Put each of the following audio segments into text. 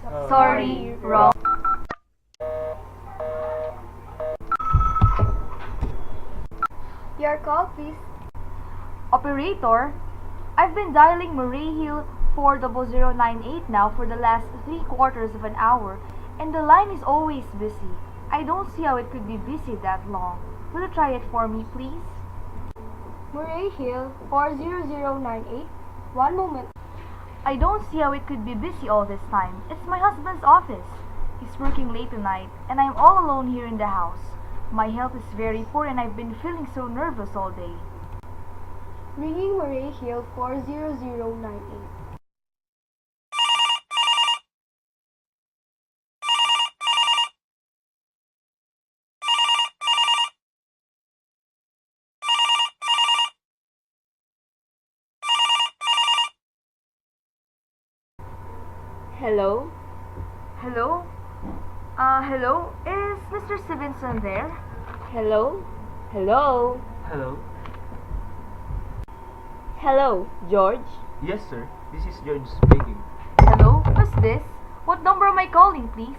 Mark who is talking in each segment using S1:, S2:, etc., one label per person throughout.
S1: Sorry, wrong.
S2: Your call, please.
S1: Operator, I've been dialing Murray Hill 40098 now for the last 3/4 of an hour, and the line is always busy. I don't see how it could be busy that long. Will you try it for me, please?
S2: Murray Hill 40098. One moment.
S1: I don't see how it could be busy all this time. It's my husband's office. He's working late tonight, and I'm all alone here in the house. My health is very poor, and I've been feeling so nervous all day.
S2: Ringing Murray Hill 40098.
S3: Hello?
S1: Hello? Hello? Is Mr. Stevenson there?
S3: Hello? Hello?
S4: Hello?
S3: Hello, George?
S4: Yes, sir. This is George speaking.
S1: Hello? Who's this? What number am I calling, please?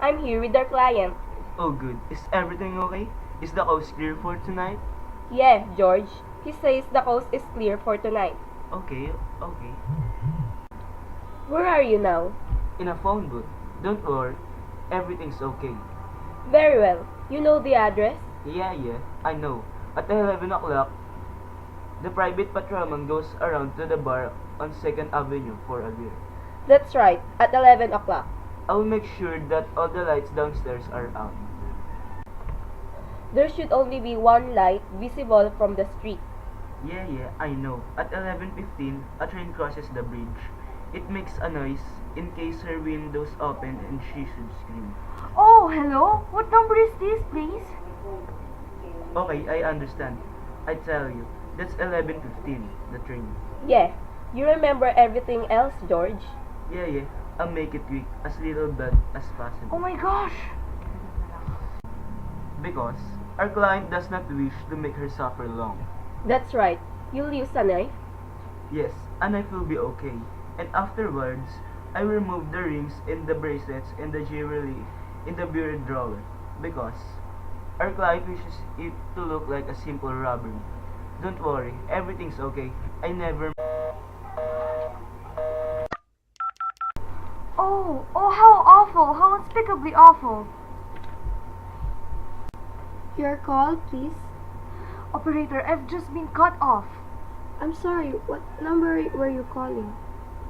S3: I'm here with our client.
S4: Oh, good. Is everything okay? Is the coast clear for tonight?
S3: Yeah, George. He says the coast is clear for tonight.
S4: Okay, okay.
S3: Where are you now?
S4: In a phone booth. Don't worry. Everything's okay.
S3: Very well. You know the address?
S4: Yeah, I know. At 11 o'clock, the private patrolman goes around to the bar on 2nd Avenue for a beer.
S3: That's right, at 11 o'clock.
S4: I'll make sure that all the lights downstairs are out.
S3: There should only be one light visible from the street.
S4: Yeah, I know. At 11:15, a train crosses the bridge. It makes a noise in case her windows open and she should scream.
S1: Oh, hello? What number is this, please?
S4: Okay, I understand. I tell you, that's 11:15, the train.
S3: Yeah. You remember everything else, George?
S4: Yeah, I'll make it quick, as little bad as
S1: Oh
S4: possible.
S1: my gosh!
S4: Because our client does not wish to make her suffer long.
S3: That's right. You'll use a knife?
S4: Yes, a knife will be okay. And afterwards, I remove the rings and the bracelets and the jewelry in the bureau drawer. Because our client wishes it to look like a simple robbery. Don't worry, everything's okay. I never...
S1: Oh, how awful! How unspeakably awful!
S2: Your call, please.
S1: Operator, I've just been cut off.
S2: I'm sorry, what number were you calling?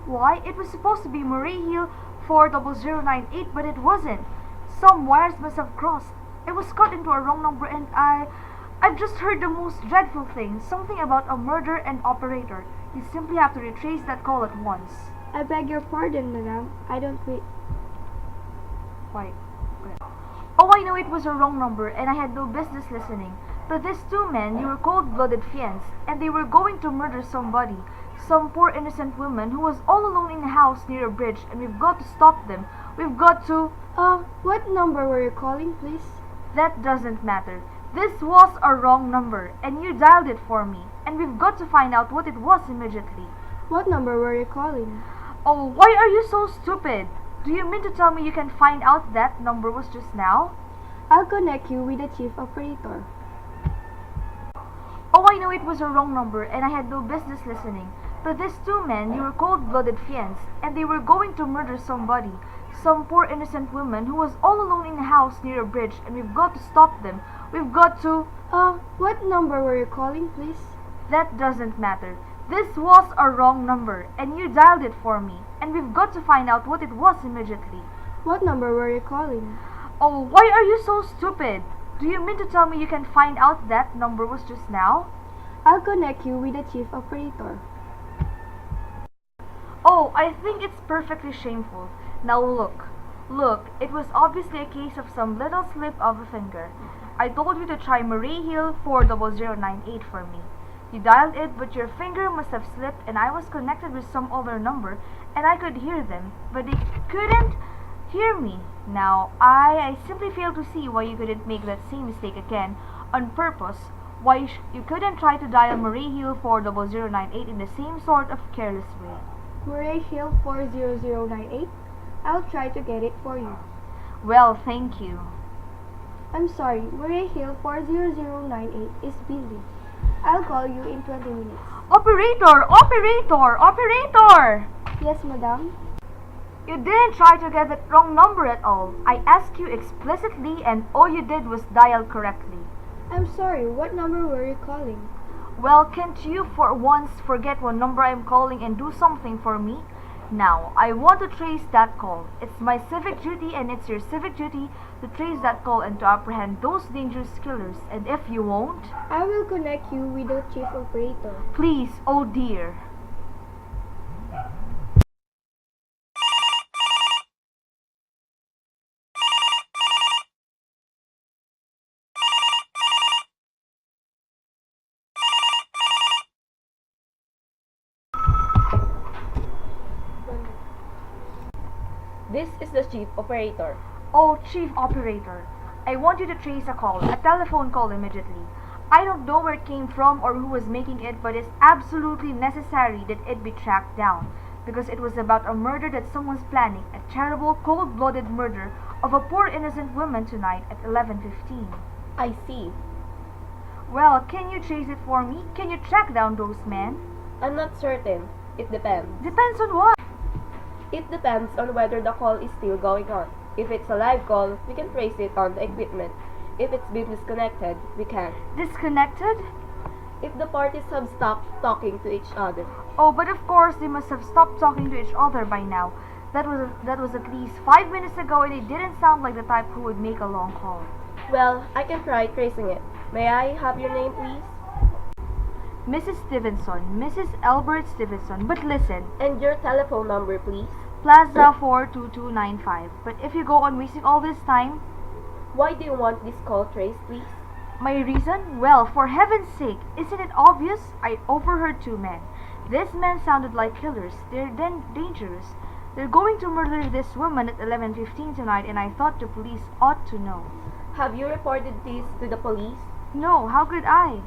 S1: Why? It was supposed to be Murray Hill 40098, but it wasn't. Some wires must have crossed. I was cut into a wrong number, and I've just heard the most dreadful thing. Something about a murder and operator. You simply have to retrace that call at once.
S2: I beg your pardon, madam. I don't wait.
S1: Why? Oh, I know it was a wrong number, and I had no business listening. But these two men, you were cold-blooded fiends, and they were going to murder somebody. Some poor innocent woman who was all alone in a house near a bridge, and we've got to stop them. We've got to...
S2: What number were you calling, please?
S1: That doesn't matter. This was a wrong number, and you dialed it for me, and we've got to find out what it was immediately.
S2: What number were you calling?
S1: Oh, why are you so stupid? Do you mean to tell me you can find out that number was just now?
S2: I'll connect you with the chief operator.
S1: Oh, I know it was a wrong number, and I had no business listening. But these two men, you were cold-blooded fiends, and they were going to murder somebody. Some poor innocent woman who was all alone in a house near a bridge, and we've got to stop them. We've got to...
S2: What number were you calling, please?
S1: That doesn't matter. This was a wrong number, and you dialed it for me, and we've got to find out what it was immediately.
S2: What number were you calling?
S1: Oh, why are you so stupid? Do you mean to tell me you can find out that number was just now?
S2: I'll connect you with the chief operator.
S1: Oh, I think it's perfectly shameful. Now look. Look, it was obviously a case of some little slip of a finger. I told you to try Murray Hill 40098 for me. You dialed it, but your finger must have slipped, and I was connected with some other number, and I could hear them, but they couldn't hear me. Now, I simply fail to see why you couldn't make that same mistake again, on purpose. Why you couldn't try to dial Murray Hill 40098 in the same sort of careless way.
S2: Murray Hill 40098? I'll try to get it for you.
S1: Well, thank you.
S2: I'm sorry, Murray Hill 40098 is busy. I'll call you in 20 minutes.
S1: Operator! Operator! Operator!
S2: Yes, madam?
S1: You didn't try to get the wrong number at all. I asked you explicitly and all you did was dial correctly.
S2: I'm sorry, what number were you calling?
S1: Well, can't you for once forget what number I'm calling and do something for me? Now, I want to trace that call. It's my civic duty and it's your civic duty to trace that call and to apprehend those dangerous killers. And if you won't,
S2: I will connect you with the chief operator.
S1: please, oh dear.
S3: This is the chief operator.
S1: Oh, chief operator, I want you to trace a telephone call immediately. I don't know where it came from or who was making it, but it's absolutely necessary that it be tracked down, because it was about a murder that someone's planning, a terrible, cold-blooded murder of a poor innocent woman tonight at 11:15.
S3: I see.
S1: Well, can you trace it for me? Can you track down those men?
S3: I'm not certain. It depends.
S1: Depends on what?
S3: It depends on whether the call is still going on. If it's a live call, we can trace it on the equipment. If it's been disconnected, we can't.
S1: Disconnected?
S3: If the parties have stopped talking to each other.
S1: Oh, but of course they must have stopped talking to each other by now. That was at least 5 minutes ago, and it didn't sound like the type who would make a long call.
S3: Well, I can try tracing it. May I have your name, please?
S1: Mrs. Stevenson, Mrs. Albert Stevenson. But listen,
S3: And your telephone number, please.
S1: Plaza 42295. But if you go on wasting all this time,
S3: Why do you want this call traced, please?
S1: my reason? Well, for heaven's sake, isn't it obvious? I overheard two men. These men sounded like killers. They're then dangerous. They're going to murder this woman at 11:15 tonight, and I thought the police ought to know.
S3: Have you reported this to the police?
S1: No, how could I?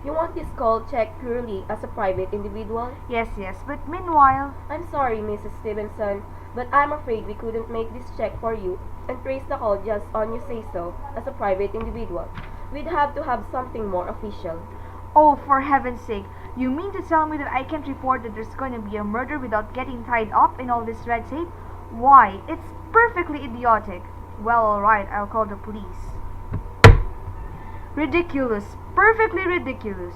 S3: You want this call checked purely as a private individual?
S1: Yes, but meanwhile,
S3: I'm sorry, Mrs. Stevenson, but I'm afraid we couldn't make this check for you and trace the call just on your say-so as a private individual. We'd have to have something more official.
S1: oh, for heaven's sake, you mean to tell me that I can't report that there's going to be a murder without getting tied up in all this red tape? Why, it's perfectly idiotic. Well, alright, I'll call the police. Ridiculous. Perfectly ridiculous.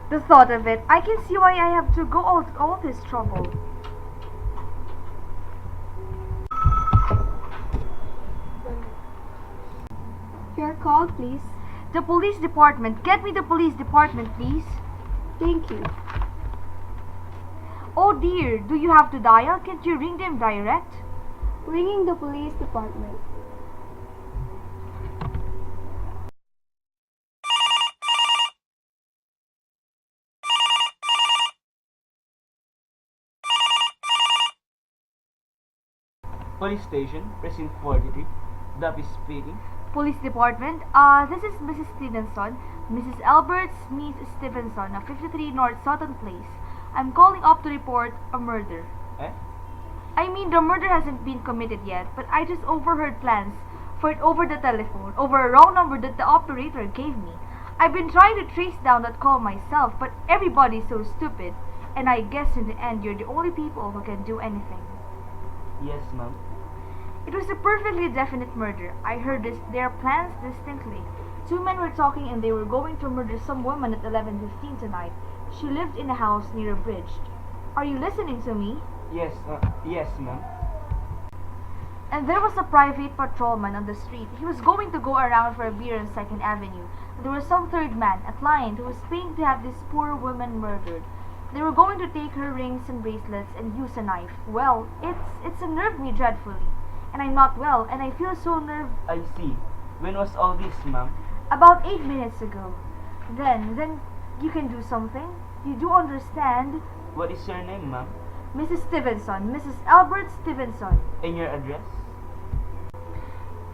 S1: The thought of it, I can see why I have to go all this trouble.
S2: Your call, please.
S1: The police department. Get me the police department, please.
S2: Thank you.
S1: Oh dear, do you have to dial? Can't you ring them direct?
S2: Ringing the police department.
S4: Police station, precinct 43. Duffy speaking.
S1: Police department. This is Mrs. Stevenson, Mrs. Albert Smith Stevenson of 53 North Sutton Place. I'm calling up to report a murder.
S4: Eh?
S1: I mean, the murder hasn't been committed yet, but I just overheard plans for it over the telephone, over a wrong number that the operator gave me. I've been trying to trace down that call myself, but everybody's so stupid, and I guess in the end you're the only people who can do anything.
S4: Yes, ma'am.
S1: It was a perfectly definite murder. I heard their plans distinctly. Two men were talking and they were going to murder some woman at 11:15 tonight. She lived in a house near a bridge. Are you listening to me?
S4: Yes, ma'am.
S1: And there was a private patrolman on the street. He was going to go around for a beer on 2nd Avenue. There was some third man, a client, who was paying to have this poor woman murdered. They were going to take her rings and bracelets and use a knife. Well, it's unnerved me dreadfully. And I'm not well, and I feel so nerved.
S4: I see. When was all this, ma'am?
S1: About 8 minutes ago. Then you can do something. You do understand?
S4: What is your name, ma'am?
S1: Mrs. Stevenson, Mrs. Albert Stevenson.
S4: And your address?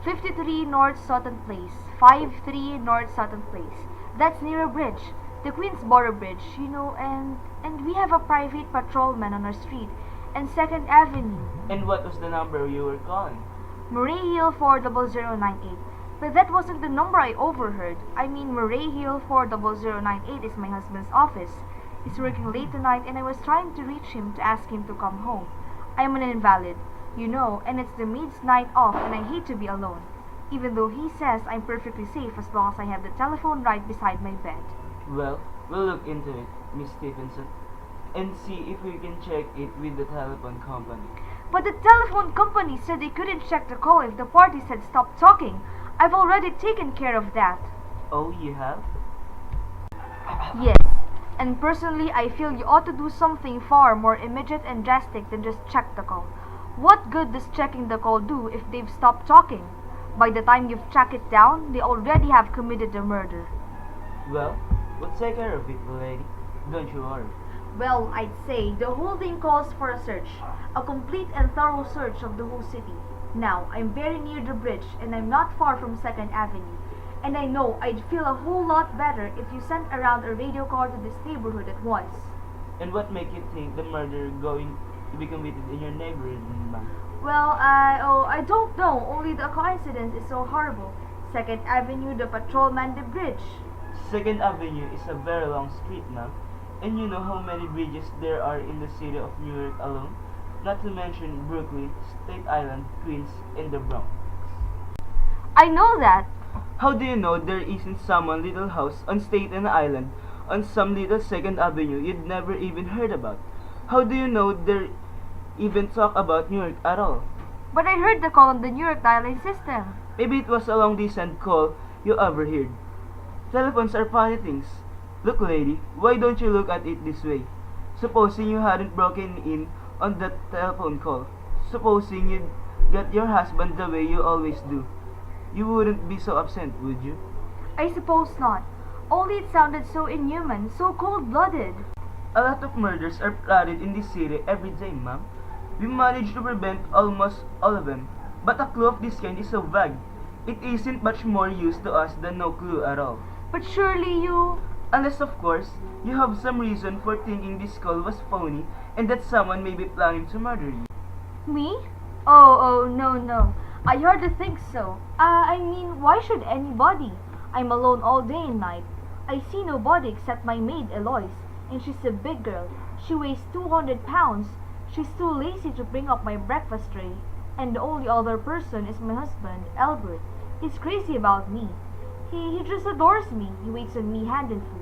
S1: 53 North Sutton Place. 53 North Sutton Place. That's near a bridge. The Queensboro Bridge, you know, and we have a private patrolman on our street. And 2nd Avenue.
S4: And what was the number you were calling?
S1: Murray Hill 40098. But that wasn't the number I overheard. I mean, Murray Hill 40098 is my husband's office. He's working late tonight and I was trying to reach him to ask him to come home. I'm an invalid, you know, and it's the maid's night off and I hate to be alone. Even though he says I'm perfectly safe as long as I have the telephone right beside my bed.
S4: Well, we'll look into it, Miss Stevenson, and see if we can check it with the telephone company.
S1: But the telephone company said they couldn't check the call if the parties had stopped talking. I've already taken care of that.
S4: Oh, you have?
S1: Yes, and personally I feel you ought to do something far more immediate and drastic than just check the call. What good does checking the call do if they've stopped talking? By the time you've tracked it down, they already have committed the murder.
S4: Well, we'll take care of it, lady. Don't you worry.
S1: Well, I'd say the whole thing calls for a search. A complete and thorough search of the whole city. Now, I'm very near the bridge and I'm not far from 2nd Avenue. And I know I'd feel a whole lot better if you sent around a radio call to this neighborhood at once.
S4: And what make you think the murder going to be committed in your neighborhood, ma'am?
S1: Well, I don't know. Only the coincidence is so horrible. 2nd Avenue, the patrolman, the bridge.
S4: 2nd Avenue is a very long street, ma'am. And you know how many bridges there are in the city of New York alone? Not to mention Brooklyn, State Island, Queens, and the Bronx.
S1: I know that.
S4: How do you know there isn't someone little house on Staten Island on some little 2nd Avenue you'd never even heard about? How do you know there even talk about New York at all?
S1: But I heard the call on the New York dialing system.
S4: Maybe it was a long distance call you overheard. Telephones are funny things. Look, lady, why don't you look at it this way? Supposing you hadn't broken in on that telephone call. Supposing you'd got your husband the way you always do. You wouldn't be so upset, would you?
S1: I suppose not. Only it sounded so inhuman, so cold-blooded.
S4: A lot of murders are plotted in this city every day, ma'am. We managed to prevent almost all of them. But a clue of this kind is so vague. It isn't much more use to us than no clue at all.
S1: But surely you...
S4: Unless, of course, you have some reason for thinking this call was phony and that someone may be planning to murder you.
S1: Me? Oh, no. I hardly think so. I mean, why should anybody? I'm alone all day and night. I see nobody except my maid Eloise, and she's a big girl. She weighs 200 pounds. She's too lazy to bring up my breakfast tray. And the only other person is my husband, Albert. He's crazy about me. He just adores me. He waits on me hand and foot.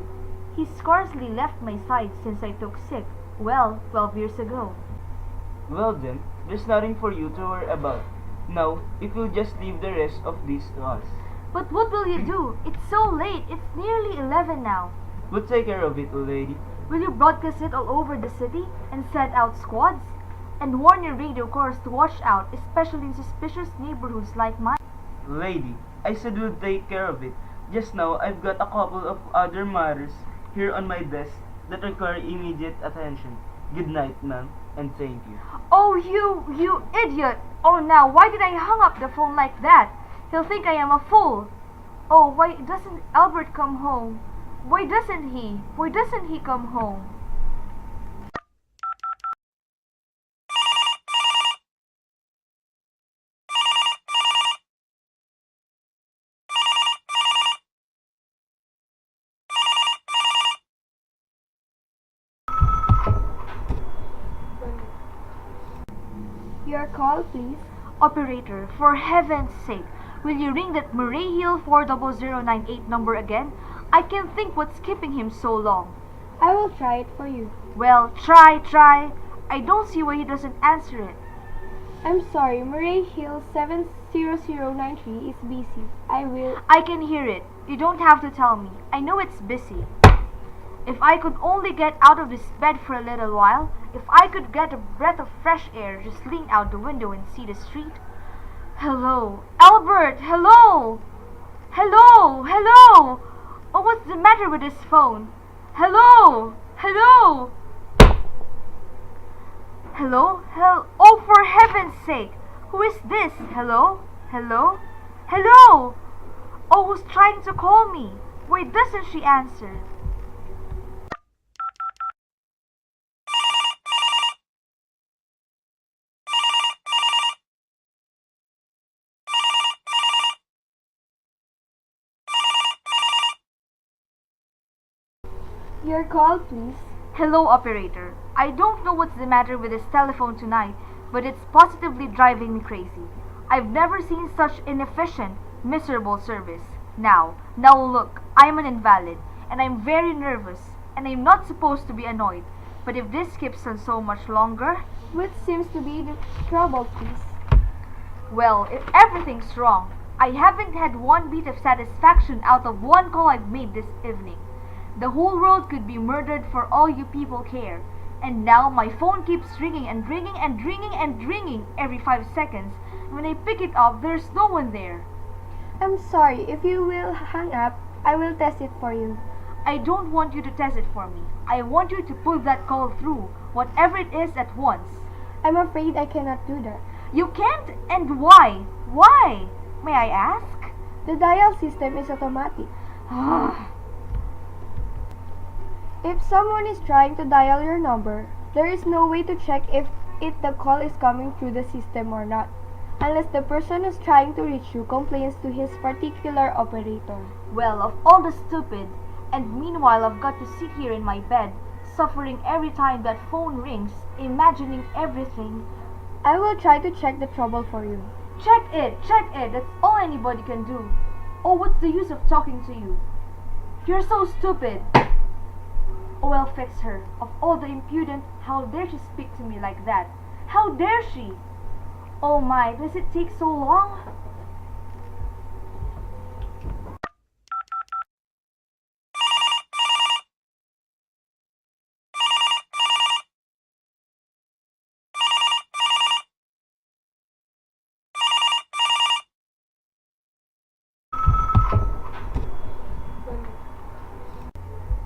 S1: He's scarcely left my side since I took sick. Well, 12 years ago.
S4: Well then, there's nothing for you to worry about. Now, if you'll just leave the rest of this to us.
S1: But what will you do? It's so late. It's nearly 11 now.
S4: We'll take care of it, lady.
S1: Will you broadcast it all over the city and send out squads? And warn your radio cars to watch out, especially in suspicious neighborhoods like mine?
S4: Lady, I said we'll take care of it. Just now, I've got a couple of other matters here on my desk that require immediate attention. Good night, ma'am, and thank you.
S1: Oh, you idiot! Oh, now, why did I hang up the phone like that? He'll think I am a fool. Oh, why doesn't Albert come home? Why doesn't he? Why doesn't he come home?
S2: Your call, please.
S1: Operator, for heaven's sake, will you ring that Murray Hill 40098 number again? I can't think what's keeping him so long.
S2: I will try it for you.
S1: Well, try. I don't see why he doesn't answer it.
S2: I'm sorry, Murray Hill 70093 is busy.
S1: I can hear it. You don't have to tell me. I know it's busy. If I could only get out of this bed for a little while, if I could get a breath of fresh air, just lean out the window and see the street. Hello, Albert, hello! Oh, what's the matter with this phone? Hello! Hello? Oh, for heaven's sake! Who is this? Hello? Hello? Hello? Oh, who's trying to call me? Why doesn't she answer?
S2: Your call, please.
S1: Hello, operator. I don't know what's the matter with this telephone tonight, but it's positively driving me crazy. I've never seen such inefficient, miserable service. Now look, I'm an invalid, and I'm very nervous, and I'm not supposed to be annoyed. But if this keeps on so much longer,
S2: What seems to be the trouble, please?
S1: well, if everything's wrong, I haven't had one bit of satisfaction out of one call I've made this evening. The whole world could be murdered for all you people care. And now my phone keeps ringing and ringing and ringing and ringing every 5 seconds. When I pick it up, there's no one there.
S2: I'm sorry. If you will hang up, I will test it for you.
S1: I don't want you to test it for me. I want you to pull that call through, whatever it is, at once.
S2: I'm afraid I cannot do that.
S1: You can't? And why? Why? May I ask?
S2: The dial system is automatic. If someone is trying to dial your number, there is no way to check if the call is coming through the system or not, unless the person who's trying to reach you complains to his particular operator.
S1: Well, of all the stupid, and meanwhile I've got to sit here in my bed, suffering every time that phone rings, imagining everything.
S2: I will try to check the trouble for you.
S1: Check it, that's all anybody can do. Oh, what's the use of talking to you? You're so stupid. Oh, I'll fix her. Of all the impudent, how dare she speak to me like that? How dare she? Oh my, does it take so long?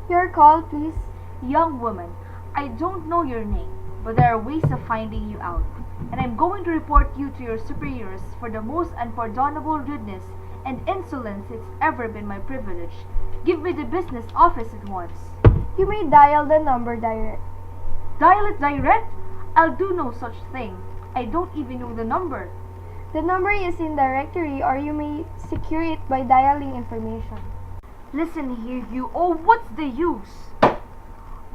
S2: Your call, please.
S1: Young woman, I don't know your name, but there are ways of finding you out. And I'm going to report you to your superiors for the most unpardonable rudeness and insolence it's ever been my privilege. Give me the business office at once.
S2: You may dial the number direct.
S1: Dial it direct? I'll do no such thing. I don't even know the number.
S2: The number is in directory, or you may secure it by dialing information.
S1: Listen here, you. Oh, what's the use?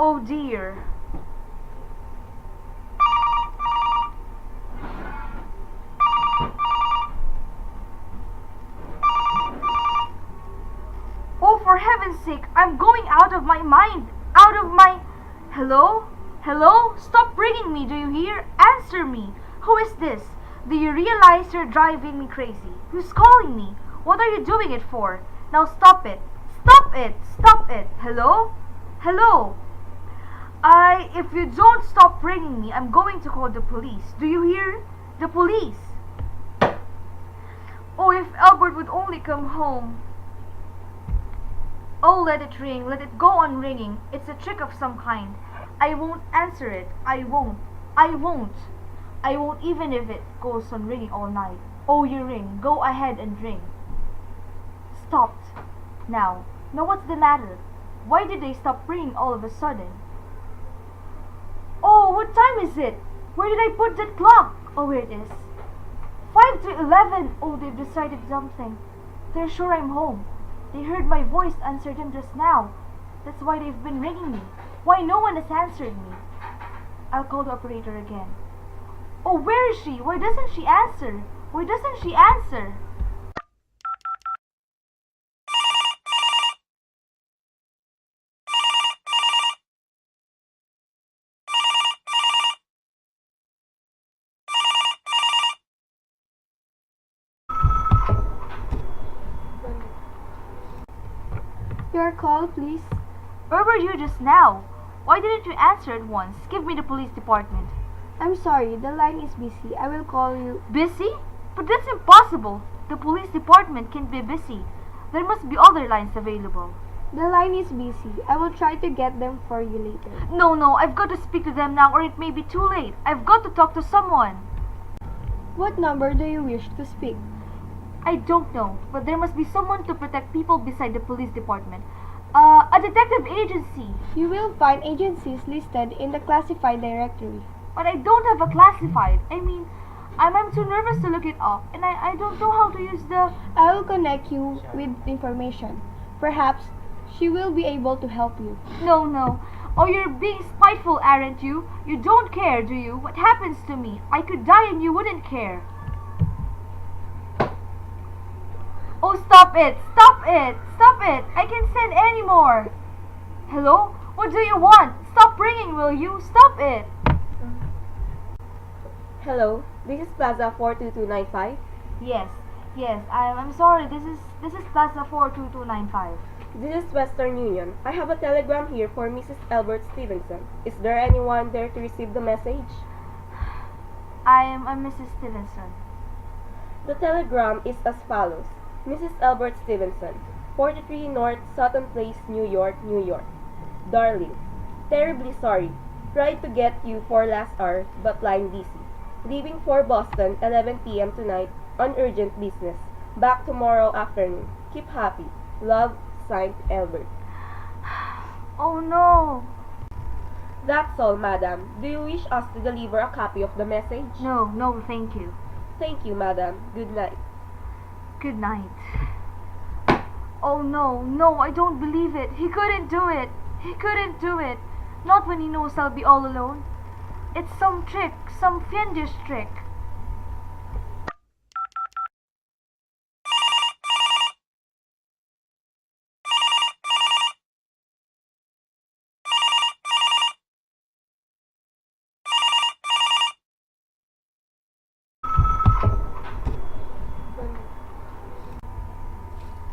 S1: Oh dear. Oh, for heaven's sake, I'm going out of my mind. Out of my... Hello? Hello? Stop ringing me, do you hear? Answer me. Who is this? Do you realize you're driving me crazy? Who's calling me? What are you doing it for? Now stop it. Stop it! Stop it! Hello? Hello? If you don't stop ringing me, I'm going to call the police. Do you hear? The police! Oh, if Albert would only come home. Oh, let it ring. Let it go on ringing. It's a trick of some kind. I won't answer it. I won't. I won't. I won't even if it goes on ringing all night. Oh, you ring. Go ahead and ring. Stopped. Now what's the matter? Why did they stop ringing all of a sudden? Oh, what time is it? Where did I put that clock? Oh, here it is. 5 to 11. Oh, they've decided something. They're sure I'm home. They heard my voice answered them just now. That's why they've been ringing me. Why no one has answered me? I'll call the operator again. Oh, where is she? Why doesn't she answer? Why doesn't she answer?
S2: Your call, please.
S1: Where were you just now? Why didn't you answer at once? Give me the police department.
S2: I'm sorry, the line is busy. I will call you.
S1: Busy? But that's impossible. The police department can't be busy. There must be other lines available.
S2: The line is busy. I will try to get them for you later.
S1: No, I've got to speak to them now or it may be too late. I've got to talk to someone.
S2: What number do you wish to speak?
S1: I don't know, but there must be someone to protect people beside the police department. A detective agency.
S2: You will find agencies listed in the classified directory.
S1: But I don't have a classified. I mean, I'm too nervous to look it up, and I don't know how to use the...
S2: I will connect you with information. Perhaps she will be able to help you.
S1: No. Oh, you're being spiteful, aren't you? You don't care, do you? What happens to me? I could die and you wouldn't care. Oh, stop it! I can't stand any more. Hello? What do you want? Stop ringing, will you? Stop it!
S3: Hello, this is Plaza 42295.
S1: Yes. I'm sorry. This is Plaza 42295.
S3: This is Western Union. I have a telegram here for Mrs. Albert Stevenson. Is there anyone there to receive the message?
S1: I'm Mrs. Stevenson.
S3: The telegram is as follows. Mrs. Albert Stevenson, 43 North Sutton Place, New York, New York. Darling, terribly sorry. Tried to get you for last hour, but line busy. Leaving for Boston 11 p.m. tonight on urgent business. Back tomorrow afternoon. Keep happy. Love, signed Albert.
S1: Oh no.
S3: That's all, madam. Do you wish us to deliver a copy of the message?
S1: No, thank you.
S3: Thank you, madam. Good night.
S1: Good night. Oh no, I don't believe it. He couldn't do it. Not when he knows I'll be all alone. It's some trick, some fiendish trick.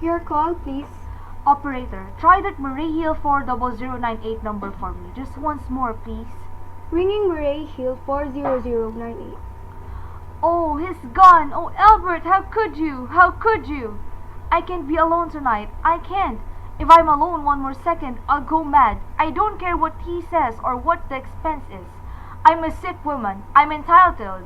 S2: Your call, please.
S1: Operator, try that Murray Hill 40098 number for me. Just once more, please.
S2: Ringing Murray Hill 40098.
S1: Oh, he's gone. Oh, Albert, how could you? I can't be alone tonight. I can't. If I'm alone one more second, I'll go mad. I don't care what he says or what the expense is. I'm a sick woman. I'm entitled.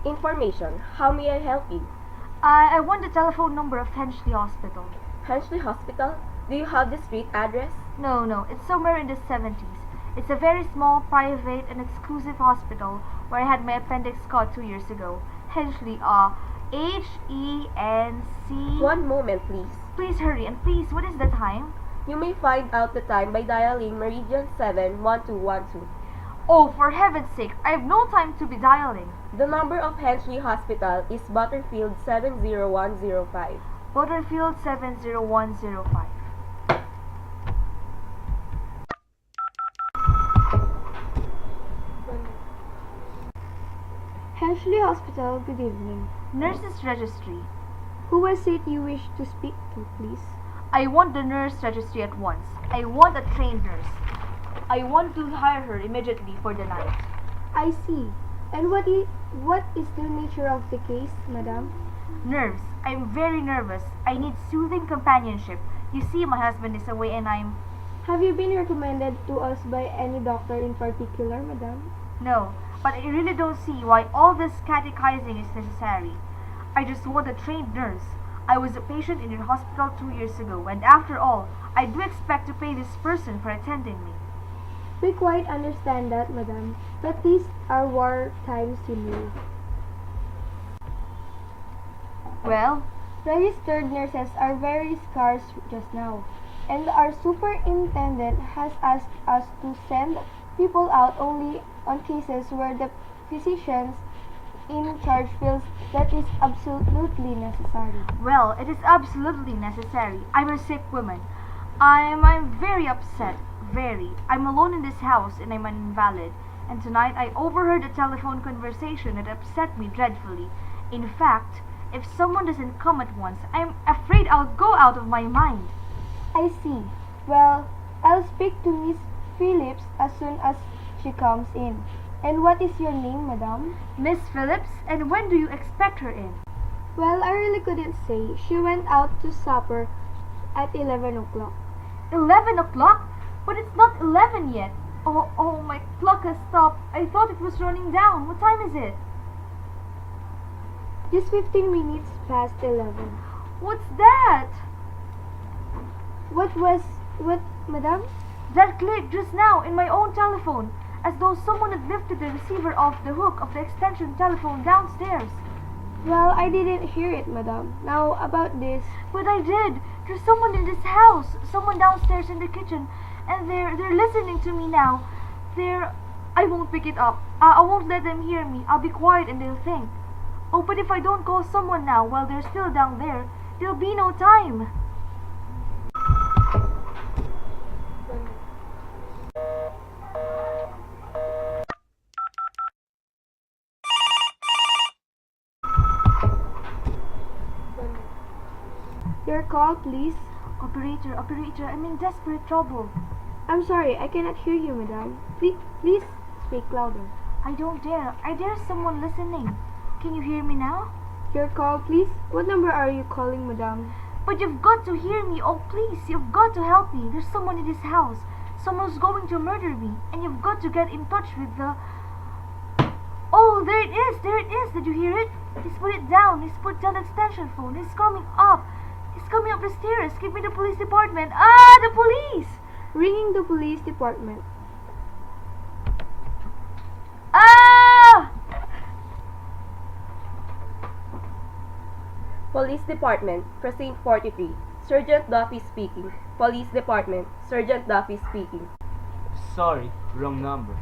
S3: Information. How may I help you?
S1: I want the telephone number of Henchley Hospital.
S3: Henchley Hospital? Do you have the street address?
S1: No, it's somewhere in the 70s. It's a very small, private, and exclusive hospital where I had my appendix cut 2 years ago. Henchley, H-E-N-C...
S3: 1 moment, please.
S1: Please hurry, and please, what is the time?
S3: You may find out the time by dialing Meridian 71212.
S1: Oh, for heaven's sake, I have no time to be dialing.
S3: The number of Henchley Hospital is Butterfield 70105.
S1: Butterfield 70105.
S2: Henchley Hospital, good evening.
S1: Nurses Registry.
S2: Who is it you wish to speak to, please?
S1: I want the nurse registry at once. I want a trained nurse. I want to hire her immediately for the night.
S2: I see. And what is the nature of the case, madam?
S1: Nerves. I'm very nervous. I need soothing companionship. You see, my husband is away and I'm...
S2: Have you been recommended to us by any doctor in particular, madam?
S1: No, but I really don't see why all this catechizing is necessary. I just want a trained nurse. I was a patient in your hospital 2 years ago, and after all, I do expect to pay this person for attending me.
S2: We quite understand that, madam, but these are war times, you know.
S1: Well,
S2: registered nurses are very scarce just now, and our superintendent has asked us to send people out only on cases where the physicians in charge feels that is absolutely necessary.
S1: Well, it is absolutely necessary. I'm a sick woman. I'm very upset. Very. I'm alone in this house and I'm an invalid. And tonight I overheard a telephone conversation that upset me dreadfully. In fact, If someone doesn't come at once, I'm afraid I'll go out of my mind.
S2: I see. Well, I'll speak to Miss Phillips as soon as she comes in. And what is your name, madam?
S1: Miss Phillips, and when do you expect her in?
S2: Well, I really couldn't say. She went out to supper at 11 o'clock.
S1: 11 o'clock? But it's not 11 yet. Oh, my clock has stopped. I thought it was running down. What time is it?
S2: Just 15 minutes past 11.
S1: What's that?
S2: What, madam?
S1: That clicked just now in my own telephone, as though someone had lifted the receiver off the hook of the extension telephone downstairs.
S2: Well, I didn't hear it, madam. Now, about this.
S1: But I did. There's someone in this house, someone downstairs in the kitchen, and they're listening to me now. I won't pick it up. I won't let them hear me. I'll be quiet and they'll think. Oh, but if I don't call someone now while they're still down there, there'll be no time.
S2: Your call, please.
S1: Operator, I'm in desperate trouble.
S2: I'm sorry, I cannot hear you, madam. Please speak louder.
S1: I don't dare. I dare someone listening. Can you hear me now?
S2: Your call, please. What number are you calling, madam?
S1: But you've got to hear me. Oh, please, you've got to help me. There's someone in this house. Someone's going to murder me. And you've got to get in touch with the... Oh, there it is. Did you hear it? He's put it down. He's put down the extension phone. He's coming up. He's coming up the stairs. Give me the police department. Ah, the police!
S2: Ringing the police department.
S1: Ah!
S3: Police Department, Precinct 43. Sergeant Duffy speaking. Police Department, Sergeant Duffy speaking.
S4: Sorry, wrong number.